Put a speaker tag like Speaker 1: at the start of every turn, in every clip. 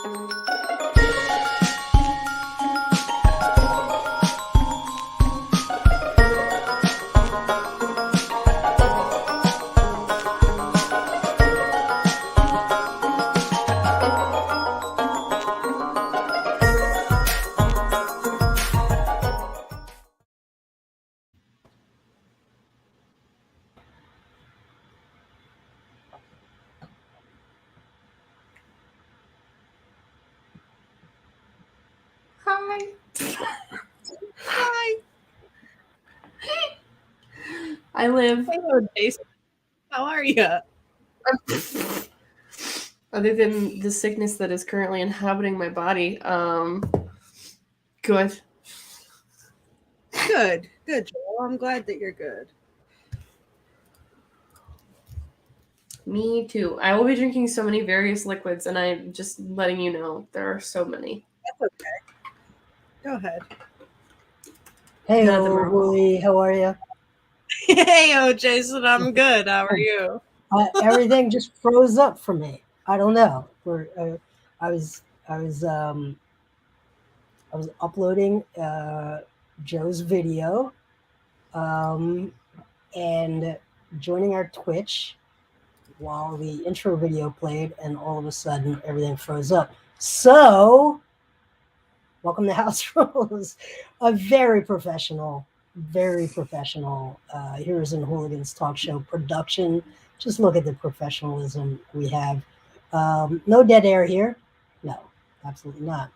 Speaker 1: Hi.
Speaker 2: Hi.
Speaker 1: I live.
Speaker 2: Hello, Jason. How are you?
Speaker 1: Other than the sickness that is currently inhabiting my body, good.
Speaker 2: Good, Joel. I'm glad that you're good.
Speaker 1: Me too. I will be drinking so many various liquids, and I'm just letting you know there are so many.
Speaker 2: That's okay. Go ahead.
Speaker 3: Hey,
Speaker 1: None of them are
Speaker 3: Louie, how are you?
Speaker 2: Hey, Jason. I'm good. How are you?
Speaker 3: Everything just froze up for me. I don't know. I was uploading Joe's video, and joining our Twitch while the intro video played, and all of a sudden everything froze up. So, welcome to House Rules, a very professional Heroes and Hooligans talk show production. Just look at the professionalism we have. No dead air here. No, absolutely not.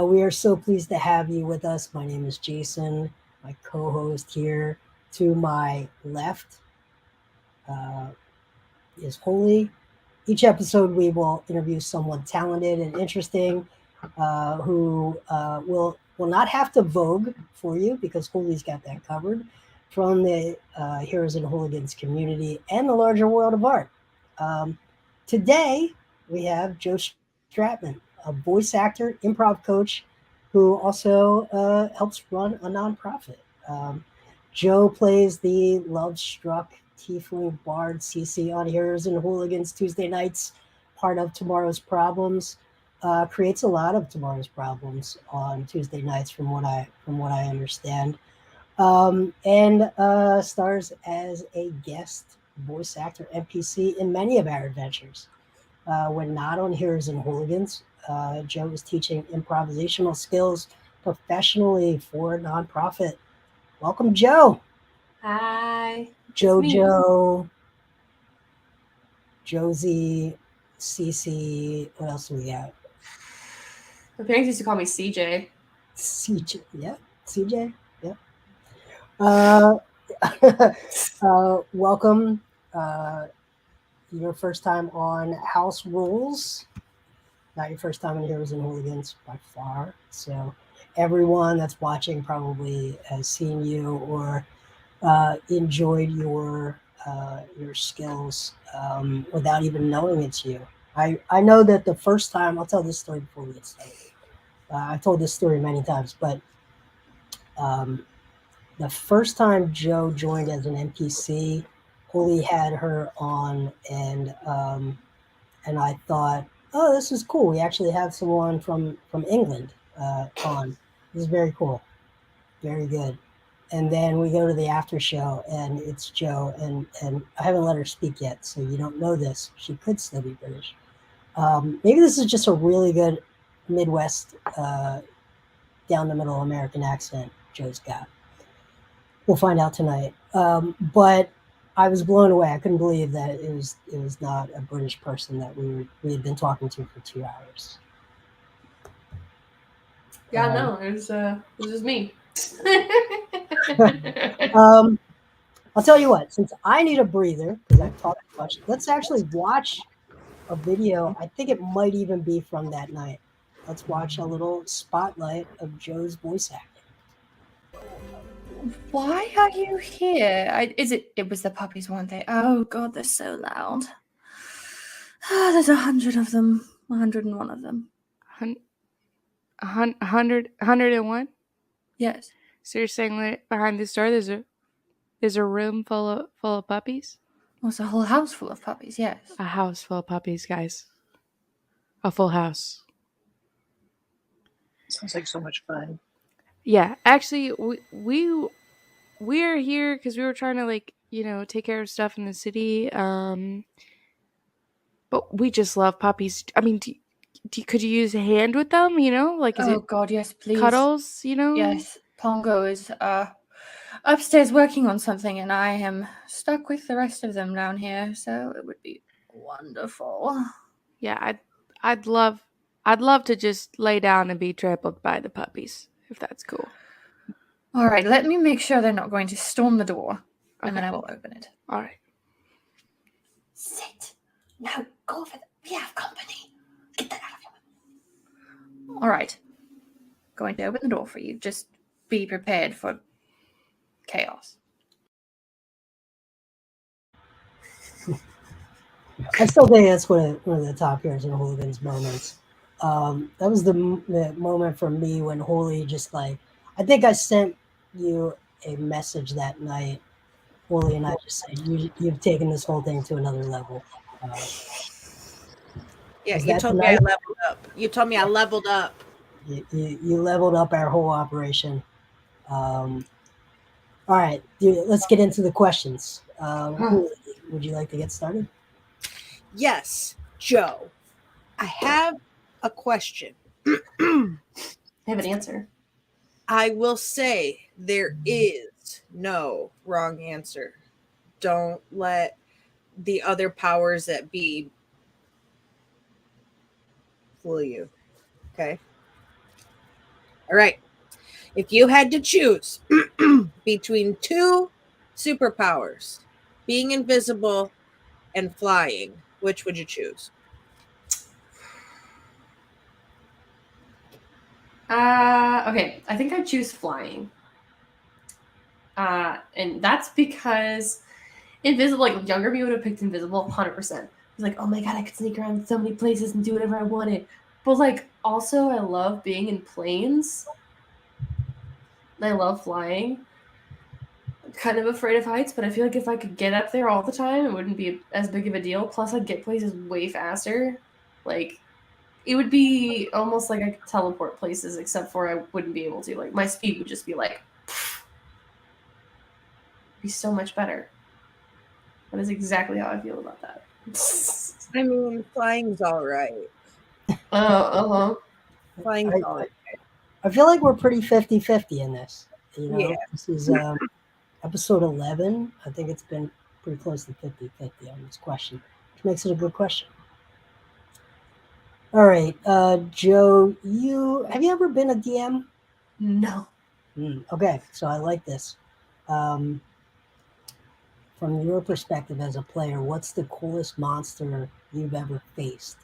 Speaker 3: We are so pleased to have you with us. My name is Jason, my co-host here. To my left is Holy. Each episode, we will interview someone talented and interesting who will not have to vogue for you, because Holy's got that covered, from the Heroes and Hooligans community and the larger world of art. Today, we have Joe Stratman, a voice actor, improv coach, who also helps run a nonprofit. Joe plays the love-struck tiefling bard Cece on Heroes and Hooligans Tuesday nights, part of Tomorrow's Problems. Creates a lot of Tomorrow's Problems on Tuesday nights, from what I understand, and stars as a guest voice actor NPC in many of our adventures. When not on Heroes and Hooligans, Joe is teaching improvisational skills professionally for a nonprofit. Welcome, Joe.
Speaker 1: Hi.
Speaker 3: JoJo, Josie, Cece. What else do we have?
Speaker 1: My parents used to call me CJ.
Speaker 3: CJ, yeah. CJ, yeah. Welcome. Your first time on House Rules. Not your first time in Heroes and Hooligans by far. So everyone that's watching probably has seen you or enjoyed your skills without even knowing it's you. I know that the first time, I'll tell this story before we get started. I've told this story many times, but the first time Joe joined as an NPC, Holy had her on, and I thought, oh, this is cool. We actually have someone from England on. This is very cool, very good. And then we go to the after show, and it's Joe, and I haven't let her speak yet, so you don't know this. She could still be British. Maybe this is just a really good Midwest, down the middle American accent Joe's got. We'll find out tonight. But I was blown away. I couldn't believe that it was not a British person that we had been talking to for 2 hours.
Speaker 1: Yeah, no, it was just me.
Speaker 3: I'll tell you what, since I need a breather, because I've talked too much, let's actually watch a video. I think it might even be from that night. Let's watch a little spotlight of Joe's voice acting.
Speaker 4: Why are you here? It was the puppies, weren't they? Oh god, they're so loud. There's 100 of them. 101 of them.
Speaker 5: 101?
Speaker 4: Yes.
Speaker 5: So you're saying that behind this door there's a room full of puppies?
Speaker 4: Well, it's a whole house full of puppies, yes.
Speaker 5: A house full of puppies, guys. a full house.
Speaker 2: Sounds like so much fun.
Speaker 5: Yeah, actually, we're here because we were trying to take care of stuff in the city. But we just love puppies. I mean, could you use a hand with them? Like is
Speaker 4: Oh
Speaker 5: it
Speaker 4: God, yes, please.
Speaker 5: cuddles?
Speaker 4: Yes, Pongo is upstairs working on something, and I am stuck with the rest of them down here. So it would be wonderful.
Speaker 5: Yeah, I'd love to just lay down and be trampled by the puppies, if that's cool.
Speaker 4: All right, let me make sure they're not going to storm the door, and then
Speaker 5: Okay.
Speaker 4: I will open it.
Speaker 5: All right.
Speaker 4: Sit. Now go over there. We have company. Get that out of your mouth. All right. Going to open the door for you. Just be prepared for chaos.
Speaker 3: I still think that's one of the top heroes and hooligans moments. That was the moment for me when Holy just I think I sent you a message that night. Holy and I just said, you've taken this whole thing to another level.
Speaker 2: Yeah,
Speaker 3: Was
Speaker 2: you
Speaker 3: that
Speaker 2: told
Speaker 3: the
Speaker 2: me I
Speaker 3: night?
Speaker 2: leveled up. You told me I leveled up.
Speaker 3: You leveled up our whole operation. All right, dude, let's get into the questions. Holy, would you like to get started?
Speaker 2: Yes, Joe. I have a question.
Speaker 1: I have an answer.
Speaker 2: I will say there is no wrong answer. Don't let the other powers that be fool you. Okay? All right. If you had to choose between two superpowers, being invisible and flying, which would you choose?
Speaker 1: Okay, I think I choose flying. And that's because invisible, younger me would have picked invisible 100%. It's like, oh my God, I could sneak around so many places and do whatever I wanted. But also I love being in planes. I love flying. I'm kind of afraid of heights, but I feel like if I could get up there all the time, it wouldn't be as big of a deal. Plus, I'd get places way faster. It would be almost like I could teleport places, except for I wouldn't be able to. My speed would just be be so much better. That is exactly how I feel about that.
Speaker 2: I mean, flying's all right. Flying's all right.
Speaker 3: I feel like we're pretty 50-50 in this.
Speaker 2: Yeah.
Speaker 3: This is episode 11. I think it's been pretty close to 50-50 on this question, which makes it a good question. All right, Joe, have you ever been a DM?
Speaker 1: No.
Speaker 3: Okay, so I like this. From your perspective as a player, what's the coolest monster you've ever faced?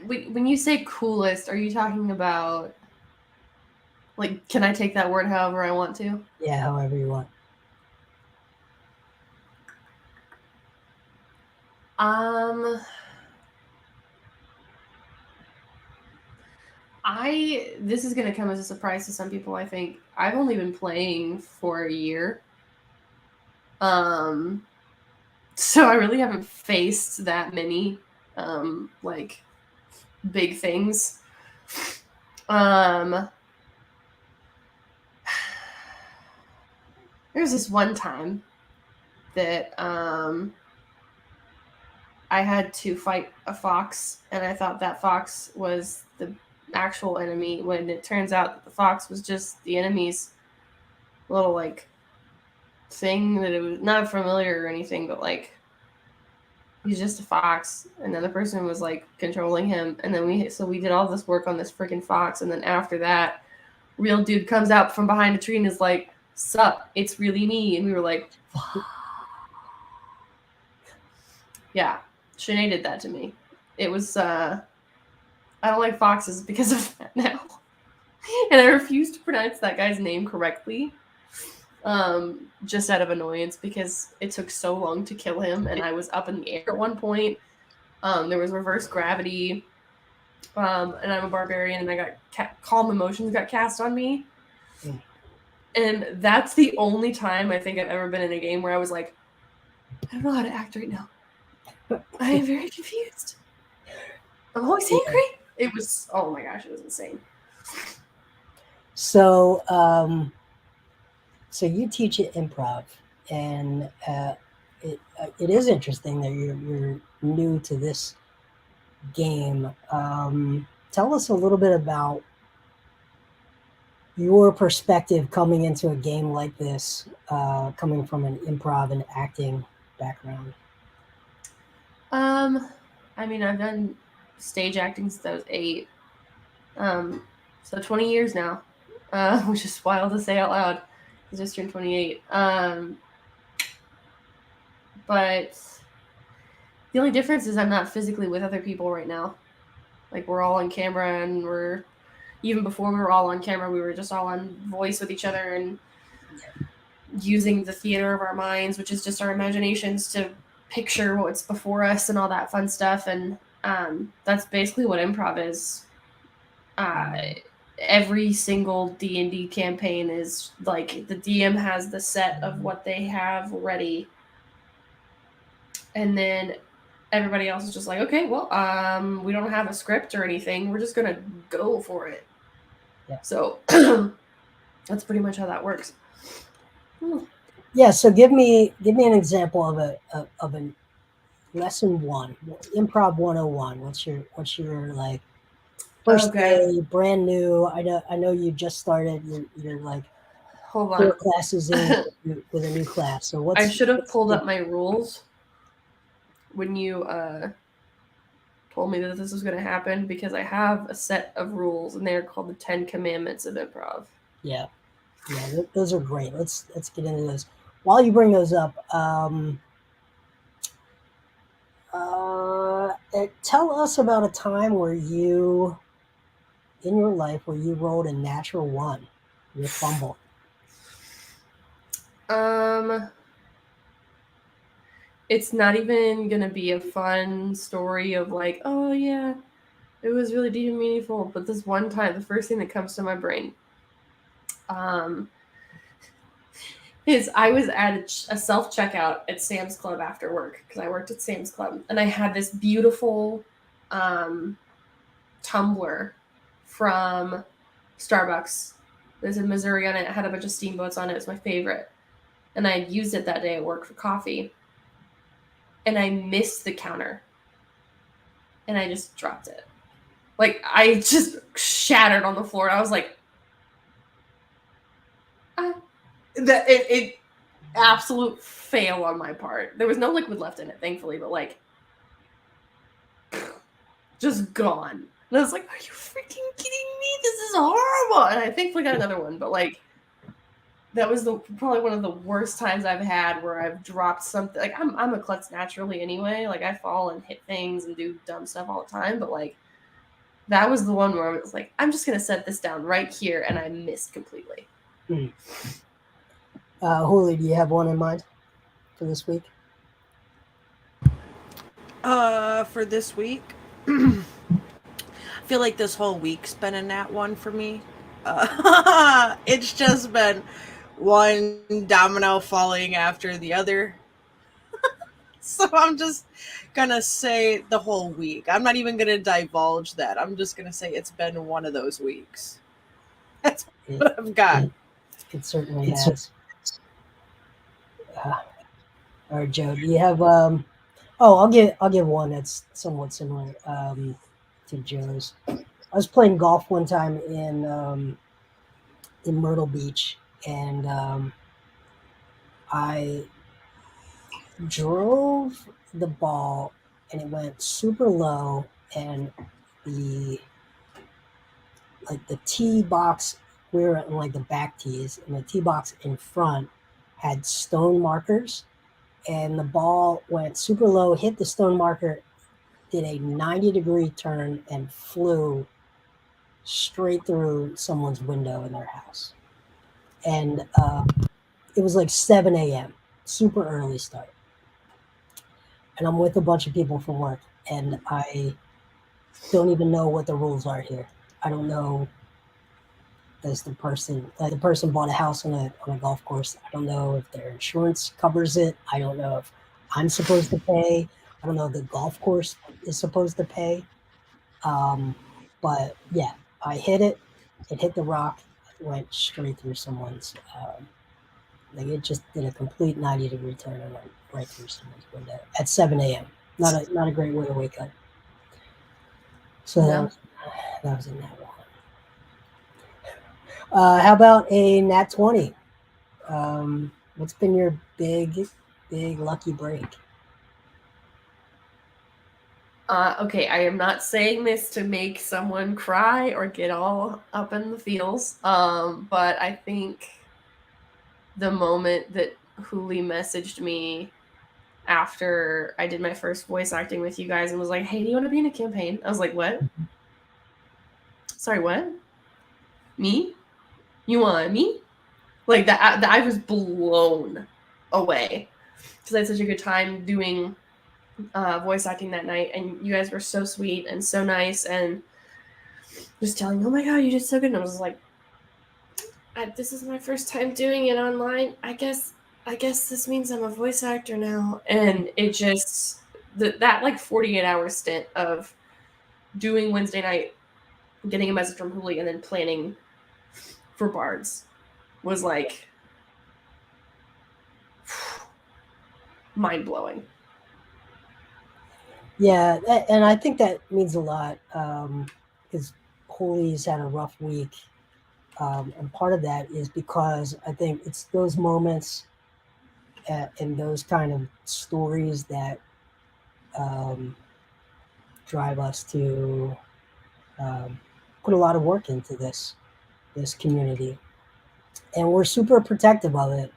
Speaker 1: When you say coolest, are you talking about can I take that word however I want to?
Speaker 3: Yeah, however you want.
Speaker 1: This is gonna come as a surprise to some people, I think. I've only been playing for a year. So I really haven't faced that many big things. There's this one time that I had to fight a fox, and I thought that fox was the actual enemy, when it turns out that the fox was just the enemy's little thing, that it was not familiar or anything, but he's just a fox, and then the person was controlling him, and then we did all this work on this freaking fox, and then after that, real dude comes out from behind a tree and is like, "Sup, it's really me," and we were like, yeah, Shanae did that to me. It was I don't like foxes because of that now. And I refuse to pronounce that guy's name correctly. Just out of annoyance, because it took so long to kill him, and I was up in the air at one point. There was reverse gravity. And I'm a barbarian, and I got calm emotions got cast on me. And that's the only time I think I've ever been in a game where I was like, I don't know how to act right now. I am very confused. I'm always angry. It was, oh my gosh, it was insane.
Speaker 3: So, so you teach at improv, and it is interesting that you're new to this game. Tell us a little bit about your perspective coming into a game like this, coming from an improv and acting background.
Speaker 1: I mean, I've done stage acting since I was 8. So 20 years now, which is wild to say out loud. I just turned 28. But the only difference is I'm not physically with other people right now. Like, we're all on camera, and even before we were all on camera, we were just all on voice with each other and using the theater of our minds, which is just our imaginations, to picture what's before us and all that fun stuff. And that's basically what improv is. Every single D&D campaign is like, the DM has the set of what they have ready, and then everybody else is just like, okay, well, we don't have a script or anything, we're just gonna go for it.
Speaker 3: Yeah.
Speaker 1: So that's pretty much how that works.
Speaker 3: Yeah, so give me an example of a lesson 1, improv 101. What's your like first day, brand new? I know you just started. You're like
Speaker 1: Hold
Speaker 3: 4
Speaker 1: on.
Speaker 3: classes in with a new class. So what's
Speaker 1: I should have pulled up my rules when you told me that this was going to happen, because I have a set of rules, and they're called the 10 Commandments of Improv.
Speaker 3: Yeah, those are great. Let's get into those. While you bring those up, tell us about a time where you, in your life, where you rolled a natural 1, your fumble.
Speaker 1: It's not even gonna be a fun story of like, oh yeah, it was really deep and meaningful. But this one time, the first thing that comes to my brain, is I was at a self-checkout at Sam's Club after work, because I worked at Sam's Club, and I had this beautiful tumbler from Starbucks. There's in Missouri on it. It had a bunch of steamboats on it. It was my favorite. And I used it that day at work for coffee. And I missed the counter. And I just dropped it. Like, I just shattered on the floor. I was like, it absolute fail on my part. There was no liquid left in it, thankfully, but like, just gone. And I was like, are you freaking kidding me? This is horrible. And I thankfully got another one, but like, that was probably one of the worst times I've had where I've dropped something. Like, I'm a klutz naturally anyway. Like, I fall and hit things and do dumb stuff all the time. But like, that was the one where I was like, I'm just gonna set this down right here, and I missed completely.
Speaker 3: Hooli, do you have one in mind for this week?
Speaker 2: For this week, I feel like this whole week's been a nat 1 for me. It's just been one domino falling after the other. So I'm just gonna say the whole week. I'm not even gonna divulge that. I'm just gonna say it's been one of those weeks. That's what I've got.
Speaker 3: It certainly has. All right, Joe, do you have I'll give one that's somewhat similar to Joe's. I was playing golf one time in Myrtle Beach, and I drove the ball, and it went super low, and the tee box, we were in like the back tees, and the tee box in front had stone markers, and the ball went super low, hit the stone marker, did a 90-degree turn, and flew straight through someone's window in their house. And it was like 7 a.m., super early start. And I'm with a bunch of people from work, and I don't even know what the rules are here. I don't know. As the person bought a house on a golf course. I don't know if their insurance covers it. I don't know if I'm supposed to pay. I don't know, the golf course is supposed to pay. But yeah, I hit it. It hit the rock. It went straight through someone's. Like it just did a complete 90-degree turn and went right through someone's window at 7 a.m. Not a great way to wake up. So
Speaker 1: No.
Speaker 3: that was a nat one. How about a nat 20? What's been your big lucky break?
Speaker 1: Okay, I am not saying this to make someone cry or get all up in the feels, but I think the moment that Huli messaged me after I did my first voice acting with you guys and was like, "Hey, do you want to be in a campaign?" I was like, "What? Sorry, what? Me? You want me?" Like that I was blown away because I had such a good time doing voice acting that night, and you guys were so sweet and so nice, and just telling me, "Oh my god, you did so good." And I was like, "This is my first time doing it online. I guess this means I'm a voice actor now." And it just that like 48-hour stint of doing Wednesday night, getting a message from Huli, and then planning for Bards was like mind blowing.
Speaker 3: Yeah, and I think that means a lot because Holy's had a rough week. And part of that is because I think it's those moments and those kind of stories that drive us to put a lot of work into this community, and we're super protective of it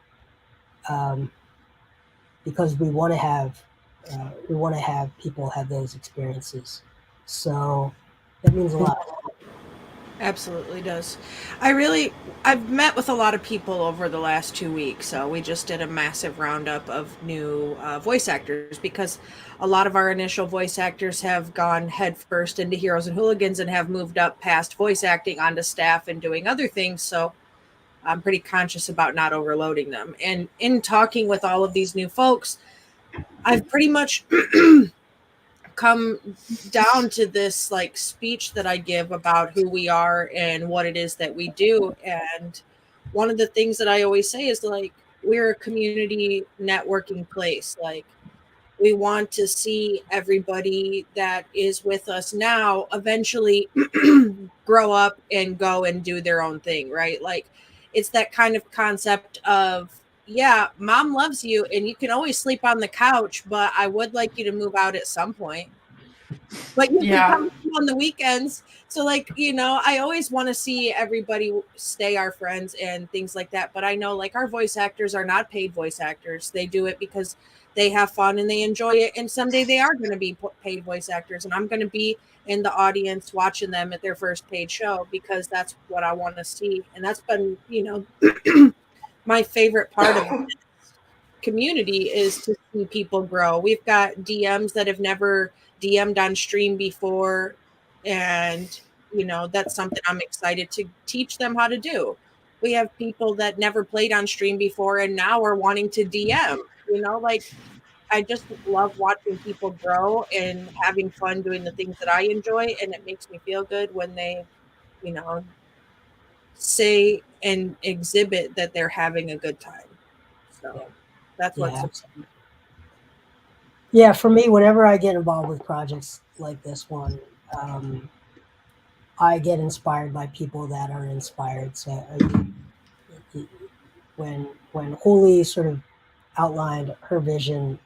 Speaker 3: because we want to have people have those experiences. So that means a lot.
Speaker 2: Absolutely does. I've met with a lot of people over the last 2 weeks. So we just did a massive roundup of new voice actors because a lot of our initial voice actors have gone headfirst into Heroes and Hooligans and have moved up past voice acting onto staff and doing other things. So I'm pretty conscious about not overloading them. And in talking with all of these new folks, I've pretty much come down to this like speech that I give about who we are and what it is that we do. And one of the things that I always say is like, we're a community networking place. Like we want to see everybody that is with us now eventually grow up and go and do their own thing, right? Like it's that kind of concept of, yeah, mom loves you and you can always sleep on the couch, but I would like you to move out at some point. But you can come on the weekends. So like, I always want to see everybody stay our friends and things like that. But I know like our voice actors are not paid voice actors. They do it because they have fun and they enjoy it. And someday they are going to be paid voice actors. And I'm going to be in the audience watching them at their first paid show because that's what I want to see. And that's been, my favorite part of this community is to see people grow. We've got DMs that have never DM'd on stream before. And, that's something I'm excited to teach them how to do. We have people that never played on stream before and now are wanting to DM, like I just love watching people grow and having fun doing the things that I enjoy. And it makes me feel good when they, say and exhibit that they're having a good time. So that's what's
Speaker 3: Yeah, for me, whenever I get involved with projects like this one, I get inspired by people that are inspired. So when Holy sort of outlined her vision,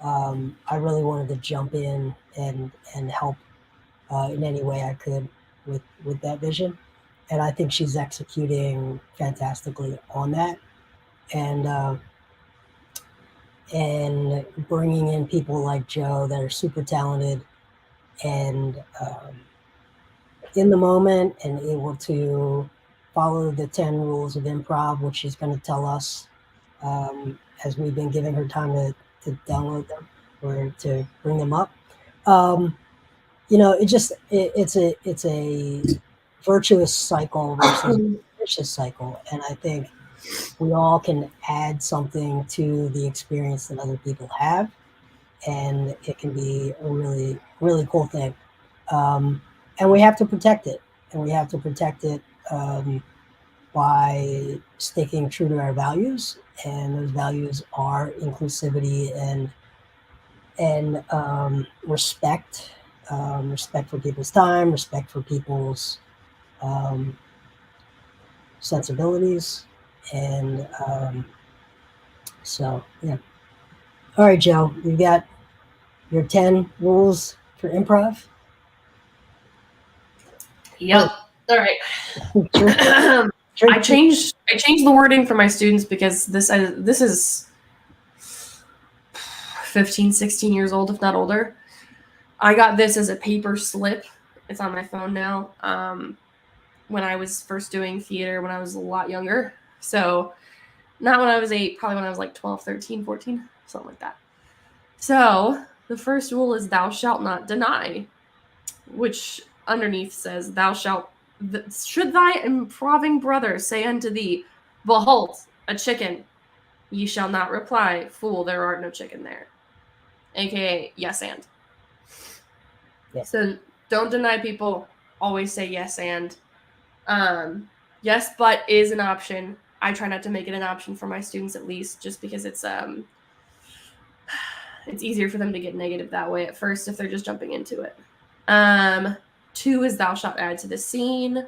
Speaker 3: I really wanted to jump in and help in any way I could with that vision. And I think she's executing fantastically on that. And bringing in people like Joe that are super talented and in the moment and able to follow the 10 rules of improv, which she's going to tell us as we've been giving her time to download them or to bring them up. It's a virtuous cycle versus a vicious cycle. And I think we all can add something to the experience that other people have. and it can be a really, really cool thing. And we have to protect it, and we have to protect it by sticking true to our values, and those values are inclusivity and respect, respect for people's time, respect for people's sensibilities, and so yeah. All right, Joe, you got your 10 rules for improv.
Speaker 1: Yep. All right.
Speaker 3: Drink,
Speaker 1: I changed the wording for my students because this is 15, 16 years old, if not older. I got this as a paper slip. It's on my phone now. When I was first doing theater when I was a lot younger. So not when I was 8, probably when I was like 12, 13, 14, something like that. So the first rule is thou shalt not deny, which underneath says thou shalt, should thy improving brother say unto thee, behold, a chicken, ye shall not reply, fool, there art no chicken there. AKA yes and.
Speaker 3: Yeah.
Speaker 1: So don't deny people, always say yes and. Yes, but is an option. I try not to make it an option for my students, at least, just because it's easier for them to get negative that way at first if they're just jumping into it. 2 is thou shalt add to the scene.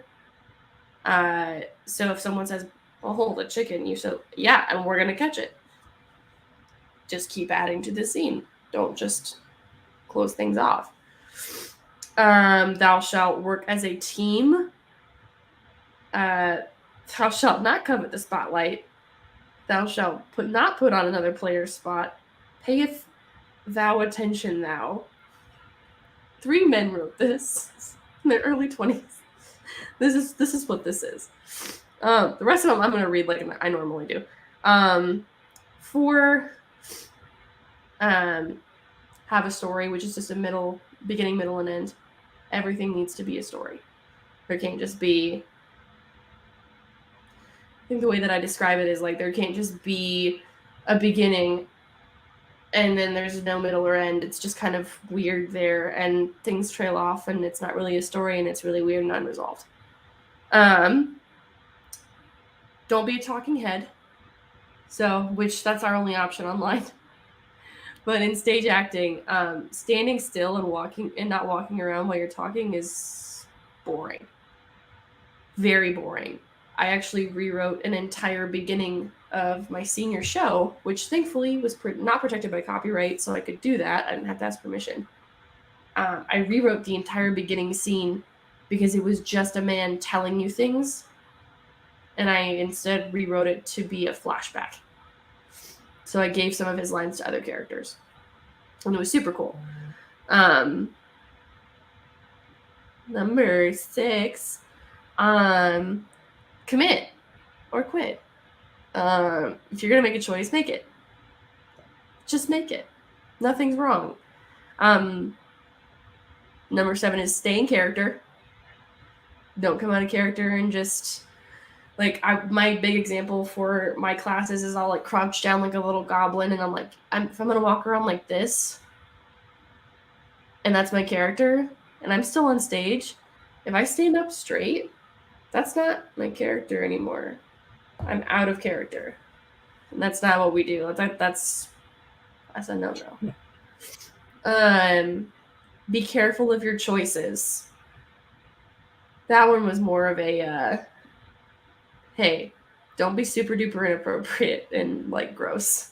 Speaker 1: So if someone says, well, hold a chicken, you should, yeah, and we're gonna catch it. Just keep adding to the scene. Don't just close things off. Thou shalt work as a team. Thou shalt not covet the spotlight. Thou shalt not put on another player's spot. Payeth thou attention thou. 3 men wrote this in their early 20s. This is what this is. The rest of them I'm going to read like I normally do. 4, have a story, which is just a beginning, middle, and end. Everything needs to be a story. There can't just be, I think the way that I describe it is like there can't just be a beginning and then there's no middle or end. It's just kind of weird there and things trail off and it's not really a story and it's really weird and unresolved. Don't be a talking head. So, which that's our only option online. But in stage acting, standing still and not walking around while you're talking is boring. Very boring. I actually rewrote an entire beginning of my senior show, which thankfully was not protected by copyright, so I could do that. I didn't have to ask permission. I rewrote the entire beginning scene because it was just a man telling you things, and I instead rewrote it to be a flashback. So I gave some of his lines to other characters, and it was super cool. Number 6, commit or quit. If you're gonna make a choice, make it. Just make it. Nothing's wrong. Number 7 is stay in character. Don't come out of character and just like my big example for my classes is I'll like crouch down like a little goblin and I'm like, if I'm gonna walk around like this, and that's my character, and I'm still on stage, if I stand up straight, that's not my character anymore. I'm out of character. And that's not what we do. That's a no-no. Be careful of your choices. That one was more of a, hey, don't be super duper inappropriate and like gross.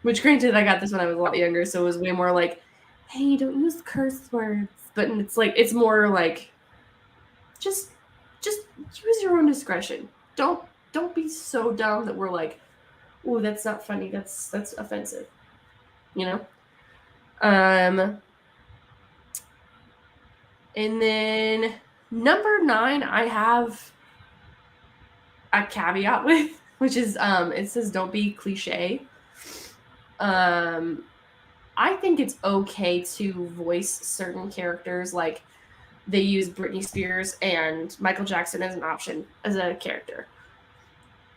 Speaker 1: Which granted, I got this when I was a lot younger, so it was way more like, hey, don't use curse words. But it's more like, just use your own discretion. Don't be so dumb that we're like, oh, that's not funny. That's offensive. You know? And then number 9, I have a caveat with, which is it says don't be cliche. I think it's okay to voice certain characters, like they use Britney Spears and Michael Jackson as an option as a character.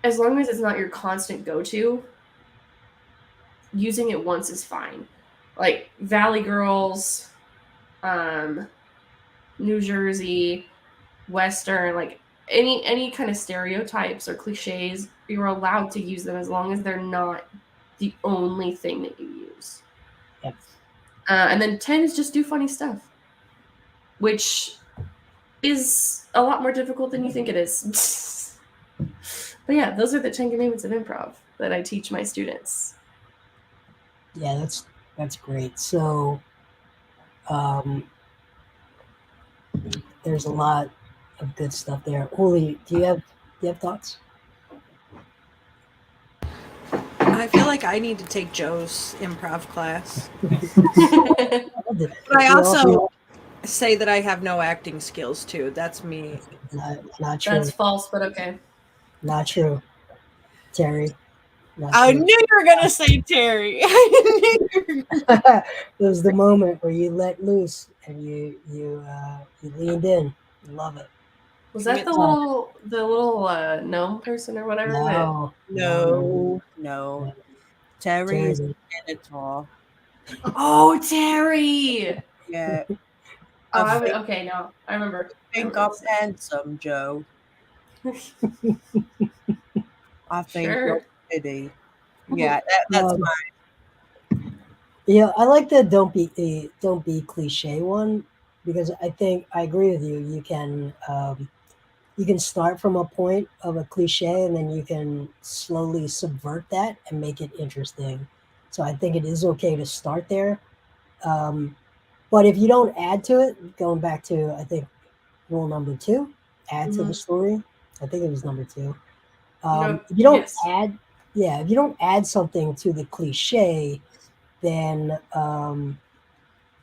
Speaker 1: As long as it's not your constant go-to, using it once is fine. Like Valley Girls, New Jersey, Western, like any kind of stereotypes or cliches, you're allowed to use them as long as they're not the only thing that you use.
Speaker 3: Yep.
Speaker 1: And then 10 is just do funny stuff, which is a lot more difficult than you think it is. But yeah, those are the 10 Commandments of Improv that I teach my students.
Speaker 3: Yeah, that's great. So there's a lot of good stuff there. Uli, do you have thoughts?
Speaker 2: I feel like I need to take Joe's improv class.
Speaker 3: But
Speaker 2: But I also say that I have no acting skills too. That's me.
Speaker 3: not true.
Speaker 1: That's false, but okay.
Speaker 3: Not true, Terry. Not
Speaker 2: I
Speaker 3: true.
Speaker 2: knew you were gonna say Terry.
Speaker 3: It was the moment where you let loose and you leaned in. Love it.
Speaker 1: Was that the little gnome person or whatever?
Speaker 3: No,
Speaker 2: No. Terry is Minotaur.
Speaker 1: Oh, Terry!
Speaker 2: Yeah.
Speaker 1: Okay, no, I remember.
Speaker 2: Think I'm handsome, Joe. I think
Speaker 1: Sure.
Speaker 2: you're pretty. Yeah, that's mine.
Speaker 3: Yeah, I like the don't be cliche one because I think I agree with you. You can start from a point of a cliche and then you can slowly subvert that and make it interesting. So I think it is okay to start there. But if you don't add to it, going back to I think rule number 2, add to the story. I think it was number 2. If you don't if you don't add something to the cliche, then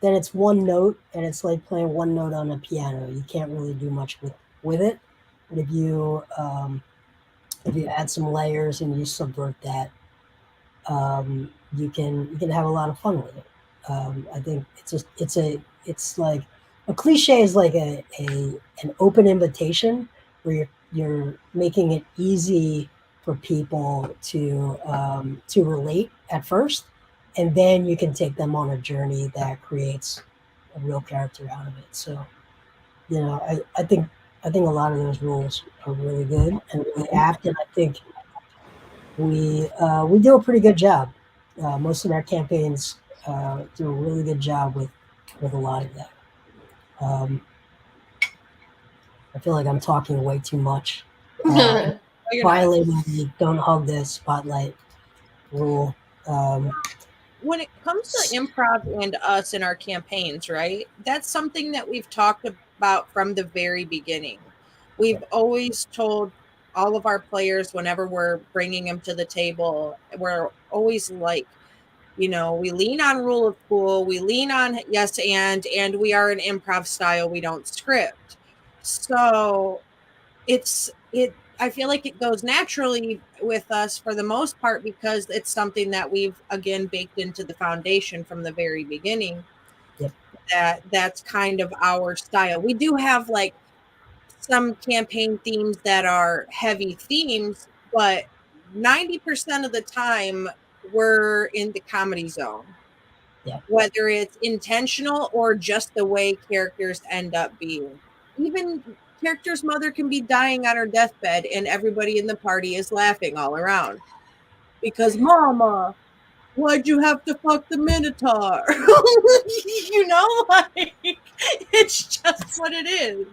Speaker 3: it's one note and it's like playing one note on a piano. You can't really do much with it. But if you add some layers and you subvert that, you can have a lot of fun with it. I think it's like a cliche is like an open invitation where you're making it easy for people to relate at first, and then you can take them on a journey that creates a real character out of it. So, I think a lot of those rules are really good and really apt, and I think we do a pretty good job. Most of our campaigns do a really good job with a lot of that. I feel like I'm talking way too much. Violating the don't hug the spotlight rule.
Speaker 2: When it comes to improv and us in our campaigns, right? That's something that we've talked about from the very beginning. We've always told all of our players whenever we're bringing them to the table, we're always like, we lean on rule of cool, we lean on yes and we are an improv style, we don't script. So I feel like it goes naturally with us for the most part because it's something that we've again baked into the foundation from the very beginning.
Speaker 3: Yep.
Speaker 2: That's kind of our style. We do have like some campaign themes that are heavy themes, but 90% of the time we're in the comedy zone.
Speaker 3: Yeah.
Speaker 2: Whether it's intentional or just the way characters end up being. Even character's mother can be dying on her deathbed and everybody in the party is laughing all around. Because, Mama, why'd you have to fuck the Minotaur? It's just what it is.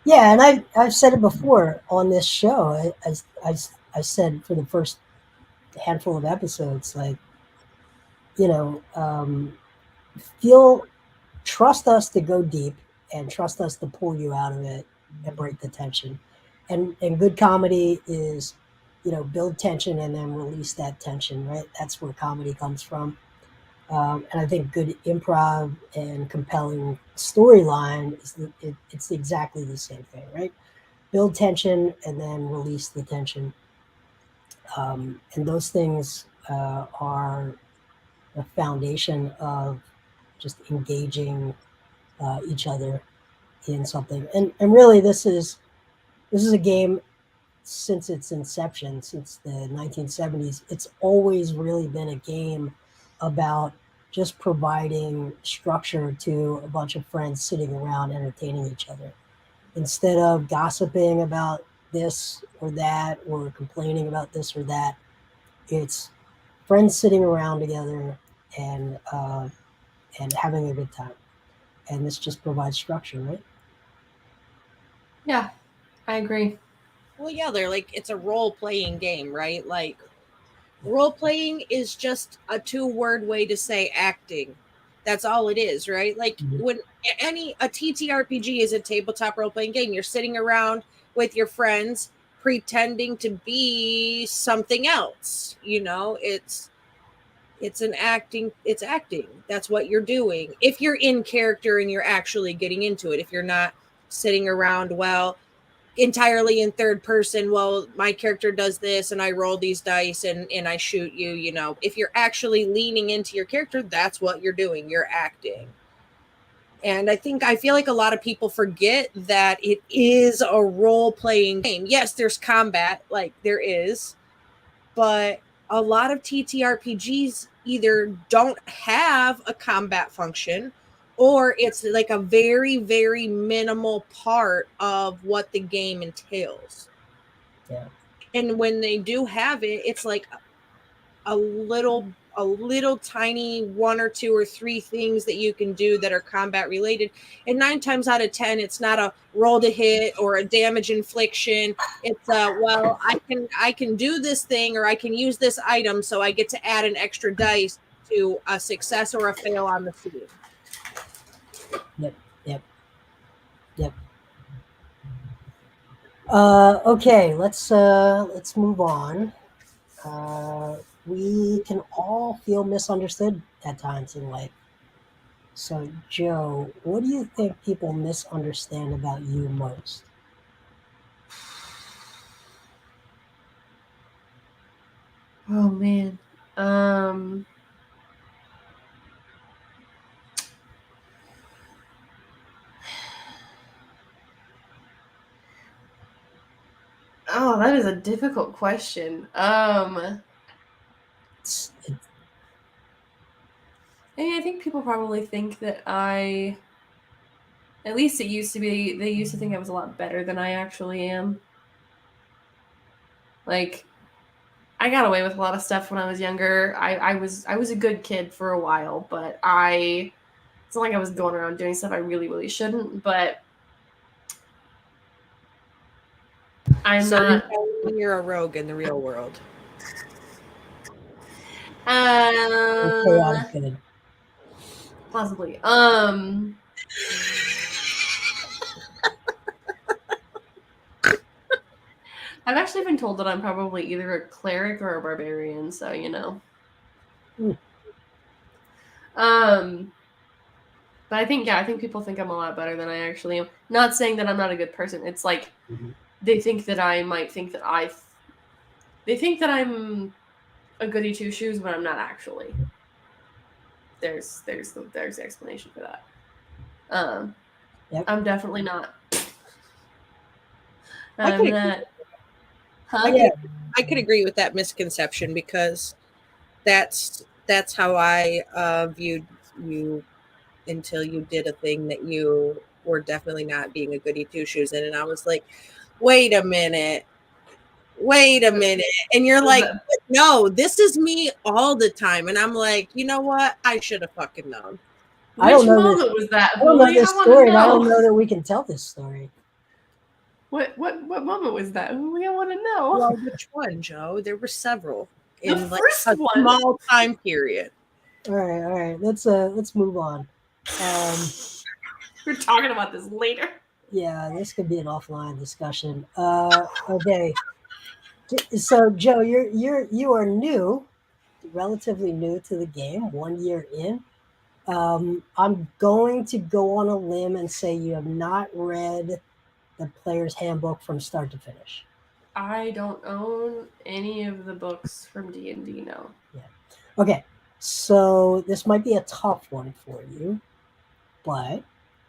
Speaker 3: Yeah, and I've said it before on this show. I said for the first handful of episodes, like, trust us to go deep and trust us to pull you out of it and break the tension. And good comedy is, build tension and then release that tension, right? That's where comedy comes from. And I think good improv and compelling storyline it's exactly the same thing, right? Build tension and then release the tension. And those things are the foundation of just engaging each other in something. And really, this is a game since its inception, since the 1970s, it's always really been a game about just providing structure to a bunch of friends sitting around entertaining each other. Instead of gossiping about this or that or complaining about this or that, it's friends sitting around together and having a good time. And this just provides structure, right?
Speaker 1: Yeah, I agree.
Speaker 2: Well, yeah, they're like, it's a role-playing game, right? Like, role-playing is just a 2-word way to say acting. That's all it is, right? Like, when a TTRPG is a tabletop role-playing game, you're sitting around with your friends pretending to be something else. You know, it's acting. That's what you're doing. If you're in character and you're actually getting into it, if you're not sitting around, well, entirely in third person, well, my character does this and I roll these dice and I shoot you, you know. If you're actually leaning into your character, that's what you're doing. You're acting. And I feel like a lot of people forget that it is a role-playing game. Yes, there's combat, like there is, but a lot of TTRPGs either don't have a combat function or it's like a very, very minimal part of what the game entails.
Speaker 3: Yeah.
Speaker 2: And when they do have it, it's like a little tiny 1 or 2 or 3 things that you can do that are combat related. And 9 times out of 10, it's not a roll to hit or a damage infliction. It's well, I can do this thing or I can use this item, so I get to add an extra dice to a success or a fail on the scene.
Speaker 3: Yep. Okay, let's move on. We can all feel misunderstood at times in life. So, Joe, what do you think people misunderstand about you most?
Speaker 1: Oh man. Oh, that is a difficult question. I mean, I think people probably think that at least it used to be, they used to think I was a lot better than I actually am. Like, I got away with a lot of stuff when I was younger. I was a good kid for a while, but it's not like I was going around doing stuff I really, really shouldn't, but I'm not.
Speaker 2: You're a rogue in the real world.
Speaker 3: Chaotic good.
Speaker 1: Possibly. I've actually been told that I'm probably either a cleric or a barbarian, so you know. But I think people think I'm a lot better than I actually am. Not saying that I'm not a good person. It's like they think that I might think that they think that I'm a goody two shoes, but I'm not actually. There's the explanation for that.
Speaker 3: Yep.
Speaker 1: I'm definitely not.
Speaker 2: I
Speaker 1: I'm
Speaker 2: could
Speaker 1: not. Huh?
Speaker 2: I could agree with that misconception because that's how I viewed you until you did a thing that you were definitely not being a goody two shoes in, and I was like, wait a minute, and you're like, no, this is me all the time, and I'm like, you know what? I should have fucking known.
Speaker 3: I don't know
Speaker 1: moment was that?
Speaker 3: I don't know
Speaker 1: Julie?
Speaker 3: this
Speaker 1: I wanna
Speaker 3: story, and I don't
Speaker 1: know.
Speaker 3: know that we can tell this story.
Speaker 1: What moment was that? Julie, I want to know.
Speaker 2: Well, which one, Joe? There were several in
Speaker 1: The
Speaker 2: like
Speaker 1: first
Speaker 2: a
Speaker 1: one.
Speaker 2: small time period.
Speaker 3: All right. Let's move on.
Speaker 1: We're talking about this later.
Speaker 3: Yeah, this could be an offline discussion. Okay. So, Joe, you are new, relatively new to the game, 1 year in. I'm going to go on a limb and say you have not read the player's handbook from start to finish.
Speaker 1: I don't own any of the books from D&D, no.
Speaker 3: Yeah. Okay. So this might be a tough one for you, but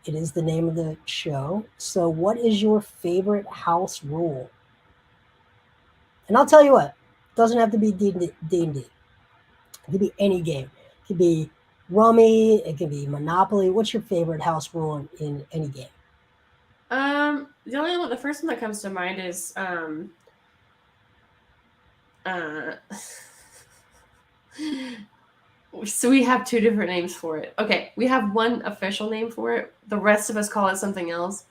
Speaker 3: it is the name of the show. So what is your favorite house rule? And I'll tell you what, it doesn't have to be D&D. It could be any game. It could be Rummy. It could be Monopoly. What's your favorite house rule in any game?
Speaker 1: The first one that comes to mind is so we have two different names for it. Okay, we have one official name for it. The rest of us call it something else.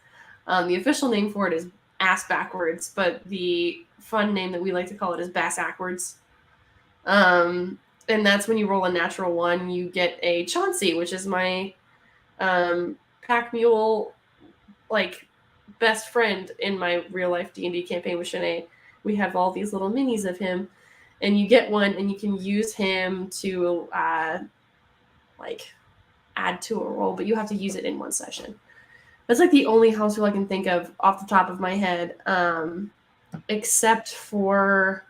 Speaker 1: The official name for it is ass backwards, but the fun name that we like to call it is bass backwards. And that's when you roll a natural one, you get a Chauncey, which is my pack mule, like, best friend in my real life D&D campaign with Shanae. We have all these little minis of him, and you get one, and you can use him to like add to a roll, but you have to use it in one session. That's like the only house rule I can think of off the top of my head, except for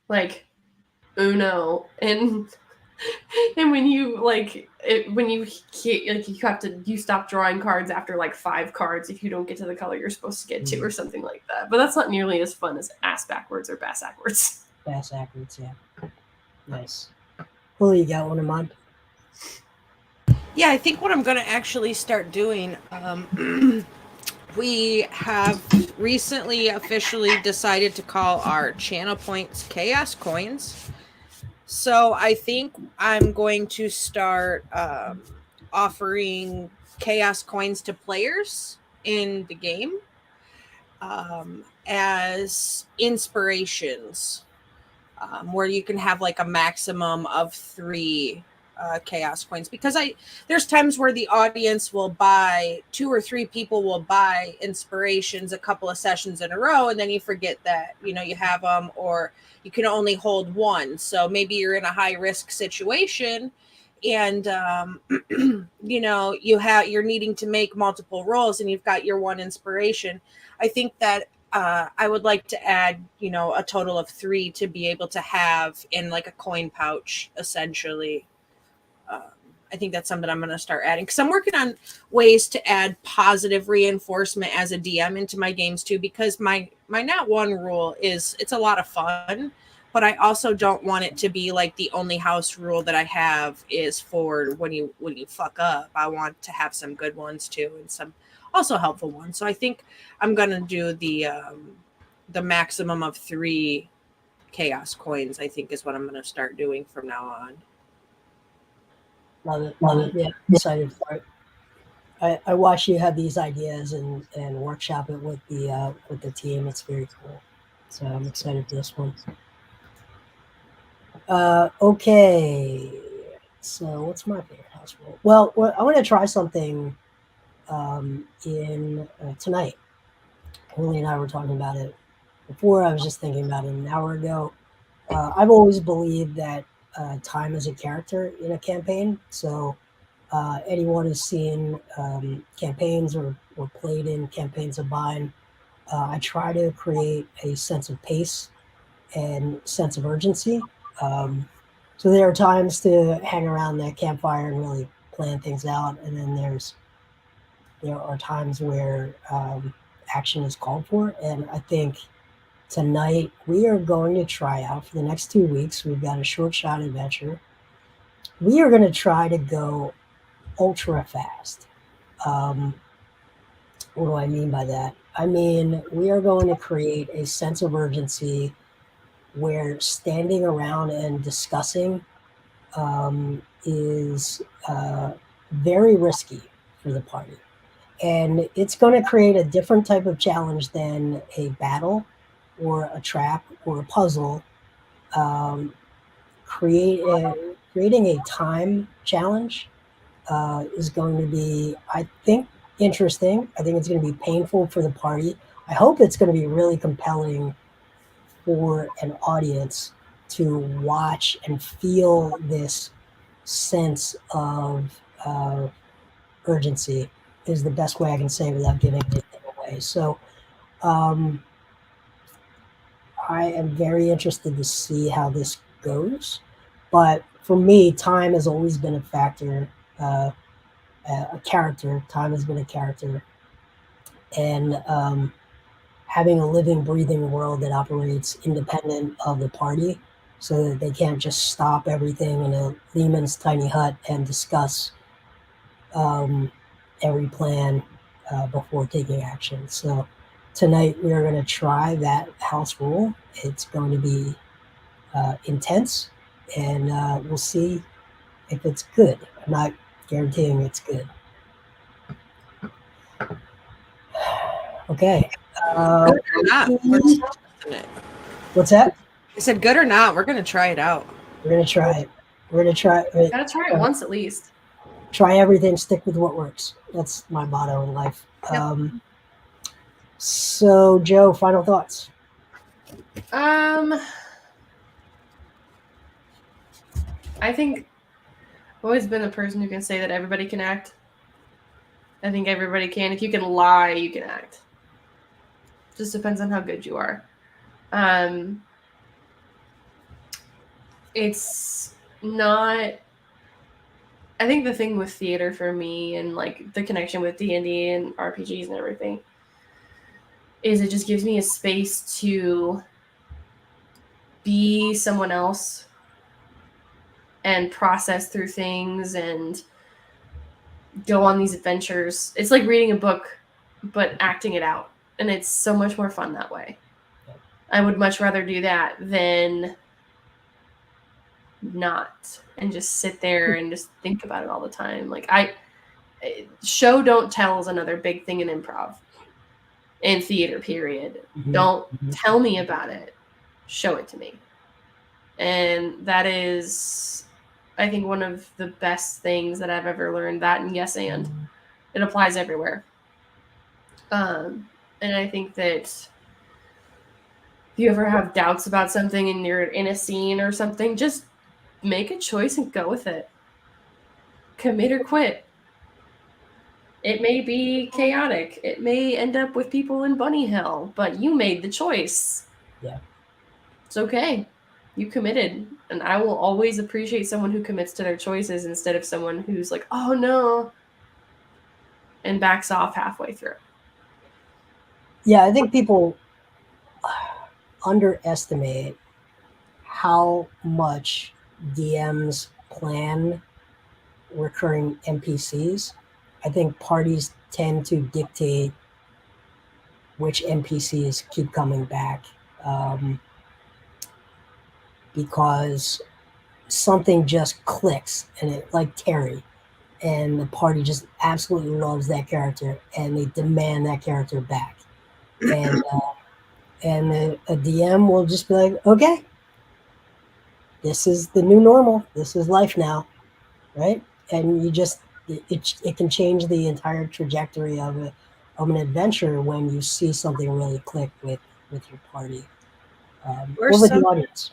Speaker 1: like Uno and when you you stop drawing cards after like 5 cards if you don't get to the color you're supposed to get to, or something like that. But that's not nearly as fun as ass backwards or bass backwards.
Speaker 3: Bass backwards, yeah. Nice. Well, you got one in mind?
Speaker 2: Yeah, I think what I'm going to actually start doing, we have recently officially decided to call our channel points Chaos Coins. So I think I'm going to start offering Chaos Coins to players in the game as inspirations, where you can have like a maximum of 3 Chaos Coins, because there's times where the audience will buy, 2 or 3 people will buy inspirations a couple of sessions in a row, and then you forget that you have them, or you can only hold 1. So maybe you're in a high risk situation, and you're needing to make multiple rolls, and you've got your 1 inspiration. I think that I would like to add a total of 3 to be able to have in like a coin pouch, essentially. I think that's something I'm going to start adding, because I'm working on ways to add positive reinforcement as a DM into my games too, because my Nat 1 rule it's a lot of fun, but I also don't want it to be like the only house rule that I have is for when you fuck up. I want to have some good ones too, and some also helpful ones. So I think I'm going to do the maximum of 3 Chaos Coins, I think, is what I'm going to start doing from now on.
Speaker 3: Love it. Yeah, excited for it. I watch you have these ideas and workshop it with the team. It's very cool. So I'm excited for this one. Okay. So what's my favorite house rule? Well, I want to try something in tonight. Willie and I were talking about it before. I was just thinking about it an hour ago. I've always believed that time is a character in a campaign. So anyone who's seen campaigns or played in campaigns of mine, I try to create a sense of pace and sense of urgency. So there are times to hang around that campfire and really plan things out, and then there are times where action is called for. And I think tonight we are going to try out for the next 2 weeks. We've got a short shot adventure. We are going to try to go ultra fast. What do I mean by that? I mean, we are going to create a sense of urgency where standing around and discussing is very risky for the party. And it's going to create a different type of challenge than a battle or a trap or a puzzle. Creating a time challenge is going to be, I think, interesting. I think it's going to be painful for the party. I hope it's going to be really compelling for an audience to watch and feel this sense of urgency, is the best way I can say without giving anything away. So I am very interested to see how this goes. But for me, time has always been a factor. a character. Time has been a character. And having a living, breathing world that operates independent of the party so that they can't just stop everything in a Lehman's tiny hut and discuss every plan before taking action. So tonight we are going to try that house rule. It's going to be intense, and we'll see if it's good. I'm not guaranteeing it's good. Okay.
Speaker 2: Good or not, we're testing it.
Speaker 3: What's that?
Speaker 2: I said, good or not, we're gonna try it out.
Speaker 3: We're gonna try it. We're gonna try it.
Speaker 1: Gotta try it once at least.
Speaker 3: Try everything. Stick with what works. That's my motto in life.
Speaker 1: Yep.
Speaker 3: So, Joe, final thoughts.
Speaker 1: I think I've always been the person who can say that everybody can act. I think everybody can. If you can lie, you can act. Just depends on how good you are. It's not. I think the thing with theater for me and like the connection with D&D and RPGs and everything is it just gives me a space to be someone else and process through things and go on these adventures. It's like reading a book, but acting it out. And it's so much more fun that way. I would much rather do that than not and just sit there and just think about it all the time. Like show don't tell is another big thing in improv and theater, period.
Speaker 3: Mhm.
Speaker 1: Don't tell me about it. Show it to me. And that is, I think, one of the best things that I've ever learned. That and yes, and it applies everywhere. And I think that if you ever have doubts about something and you're in a scene or something, just make a choice and go with it. Commit or quit. It may be chaotic. It may end up with people in bunny hell, but you made the choice.
Speaker 3: Yeah.
Speaker 1: It's okay. You committed. And I will always appreciate someone who commits to their choices instead of someone who's like, oh no, and backs off halfway through.
Speaker 3: Yeah, I think people underestimate how much DMs plan recurring NPCs. I think parties tend to dictate which NPCs keep coming back because something just clicks and it, like Terry, and the party just absolutely loves that character and they demand that character back. And a DM will just be like, okay, this is the new normal. This is life now, right? And you just, it can change the entire trajectory of an adventure when you see something really click with your party or with the audience.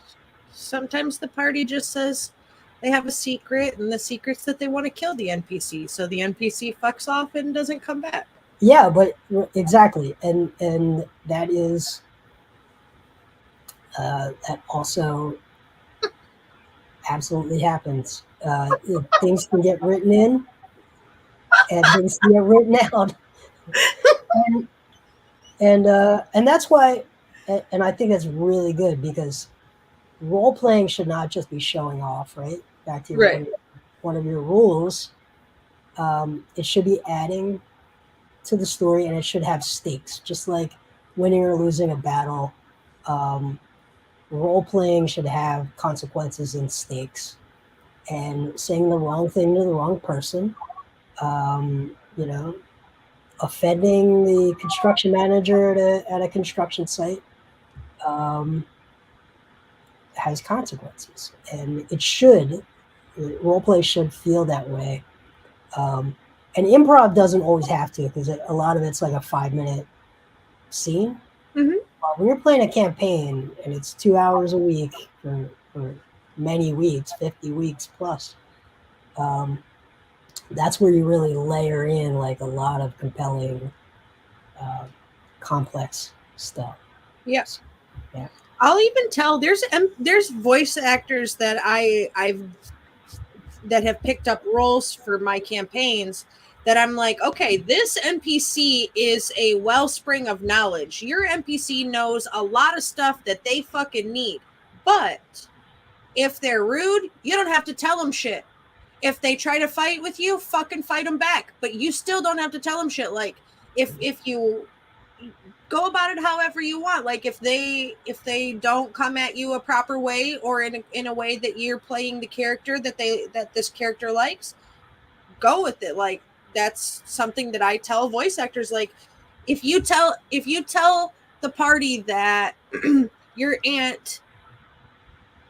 Speaker 2: Sometimes the party just says they have a secret, and the secret's that they want to kill the NPC, so the NPC fucks off and doesn't come back.
Speaker 3: Yeah, but exactly, and that is that also absolutely happens. Things can get written in, and things can get written out, and that's why, and I think that's really good because role playing should not just be showing off, right? Back to your one of your rules, it should be adding to the story, and it should have stakes, just like winning or losing a battle. Role playing should have consequences and stakes, and saying the wrong thing to the wrong person, offending the construction manager at a construction site has consequences, and role play should feel that way. And improv doesn't always have to, because a lot of it's like a 5-minute scene.
Speaker 2: Mm-hmm.
Speaker 3: When you're playing a campaign and it's 2 hours a week for many weeks, 50 weeks plus, that's where you really layer in like a lot of compelling, complex stuff.
Speaker 2: Yes.
Speaker 3: Yeah.
Speaker 2: I'll even tell there's voice actors that I've that have picked up roles for my campaigns that I'm like, okay, this NPC is a wellspring of knowledge. Your NPC knows a lot of stuff that they fucking need. But if they're rude, you don't have to tell them shit. If they try to fight with you, fucking fight them back. But you still don't have to tell them shit. Like, if you go about it however you want, like if they don't come at you a proper way or in a way that you're playing the character that this character likes, go with it. Like, that's something that I tell voice actors. Like, if you tell the party that your aunt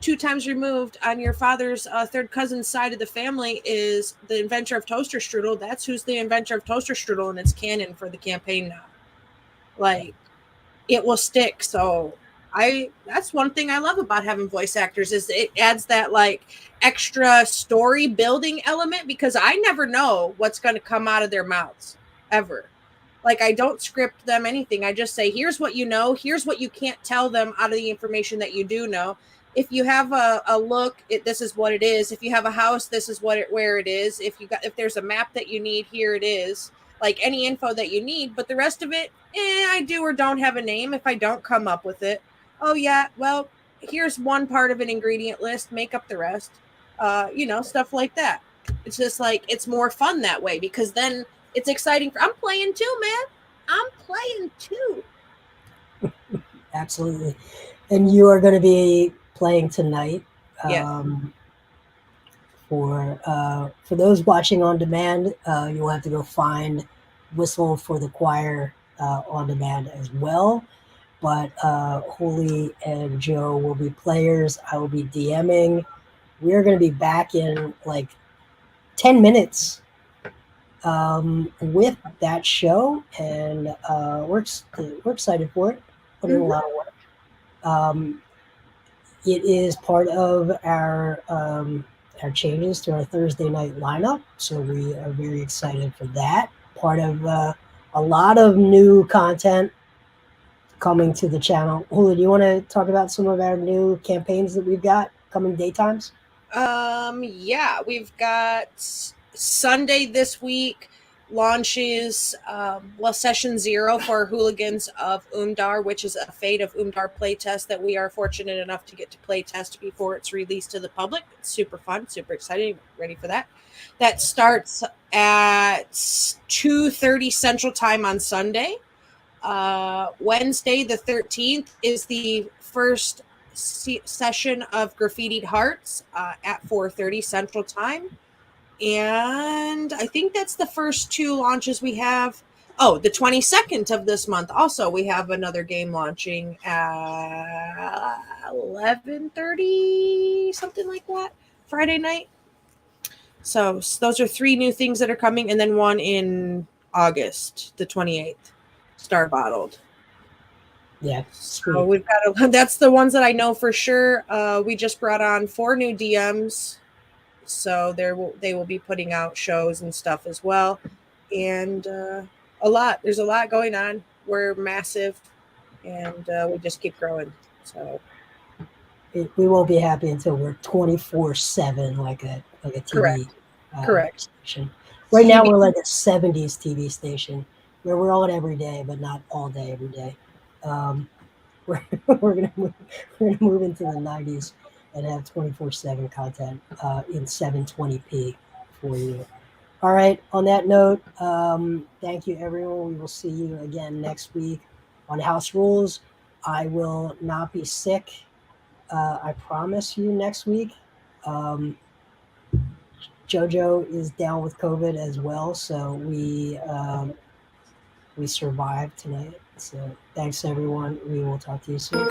Speaker 2: 2 times removed on your father's third cousin's side of the family is the inventor of toaster strudel, that's who's the inventor of toaster strudel, and it's canon for the campaign now. Like, it will stick. So that's one thing I love about having voice actors, is it adds that like extra story building element, because I never know what's going to come out of their mouths ever. Like, I don't script them anything. I just say, here's what you know, here's what you can't tell them out of the information that you do know. If you have a look, this is what it is. If you have a house, this is where it is. If there's a map that you need, here it is. Like, any info that you need, but the rest of it, I do or don't have a name if I don't come up with it. Oh yeah, well, here's one part of an ingredient list, make up the rest. Stuff like that. It's just like, it's more fun that way, because then it's exciting. I'm playing too, man. I'm playing too.
Speaker 3: Absolutely. And you are going to be playing tonight.
Speaker 2: Yeah.
Speaker 3: For those watching on demand, you will have to go find Whistle for the Choir on demand as well. But Holy and Joe will be players. I will be DMing. We're going to be back in like 10 minutes with that show, and we're excited for it. Put in a lot of work. It is part of our changes to our Thursday night lineup, so we are very excited for that. Part of a lot of new content coming to the channel. Hula, do you want to talk about some of our new campaigns that we've got coming daytimes?
Speaker 2: Yeah, we've got Sunday this week launches Session 0 for Hooligans of Umdar, which is a Fate of Umdar playtest that we are fortunate enough to get to playtest before it's released to the public. It's super fun, super exciting. Ready for that? That starts at 2:30 Central Time on Sunday. Wednesday the 13th is the first session of Graffitied Hearts at 4:30 Central Time. And I think that's the first 2 launches we have. Oh, the 22nd of this month. Also, we have another game launching at 11:30, something like that, Friday night. So those are 3 new things that are coming. And then one in August, the 28th, Star Bottled.
Speaker 3: Yeah.
Speaker 2: So we've got that's the ones that I know for sure. We just brought on 4 new DMs. So they will be putting out shows and stuff as well, and there's a lot going on. We're massive, and we just keep growing. So
Speaker 3: we won't be happy until we're 24/7 like a TV
Speaker 2: correct
Speaker 3: station. Right now we're like a 70s TV station where we're on every day, but not all day every day. We're gonna move into the 90s and have 24/7 content in 720p for you. All right. On that note, thank you, everyone. We will see you again next week on House Rules. I will not be sick. I promise you next week. JoJo is down with COVID as well, so we survived tonight. So thanks, everyone. We will talk to you soon.